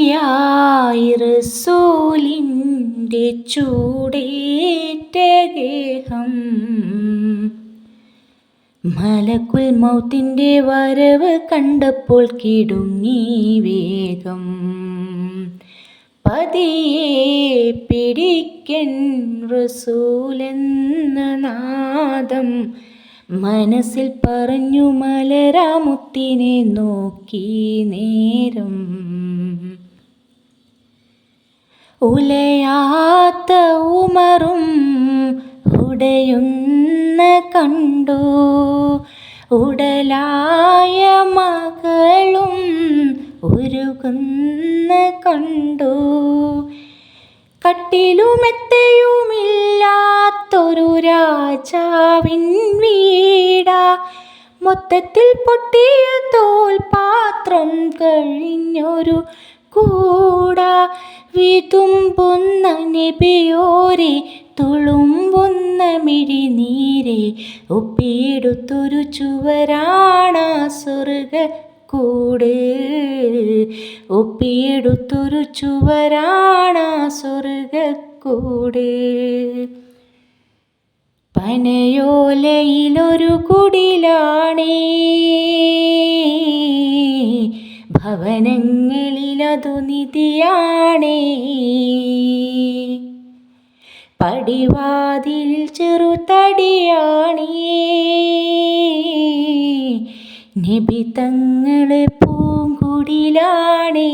നബിയായി റസൂലിൻ്റെ ചൂടേറ്റ ഗേഹം മലക്കുൽ മൗത്തിൻ്റെ വരവ് കണ്ടപ്പോൾ കിടുങ്ങി വേഗം. പതിയെ പിടിക്കൻ റസൂലെന്ന നാദം മനസ്സിൽ പറഞ്ഞു മലരാമുത്തിനെ നോക്കി നേരം. ഉലയാത്ത ഉമറും ഉടയുന്ന കണ്ടു, ഉടലായ മകളും ഉരുകുന്ന കണ്ടു. കട്ടിലുമെത്തയുമില്ലാത്തൊരു രാജാവിൻ വീടാ, മൊത്തത്തിൽ പൊട്ടിയ തോൽപാത്രം കഴിഞ്ഞൊരു കൂടാ. വിതുമ്പുന്ന നബിയോരെ തുളുമ്പുന്ന മിഴിനീരെ ഒപ്പിയെടുത്തൊരു ചുവരാണാ സ്വർഗ്ഗക്കൂട്, ഒപ്പിയെടുത്തൊരു ചുവരാണാ സ്വർഗ്ഗക്കൂട്. പനയോലയിലൊരു കുടിലാണേ, ഭവനങ്ങളിലതു നിധിയാണേ. പടിവാതിൽ ചെറുതടിയാണേ, നബി തങ്ങളെ പൂങ്കുടിലാണേ.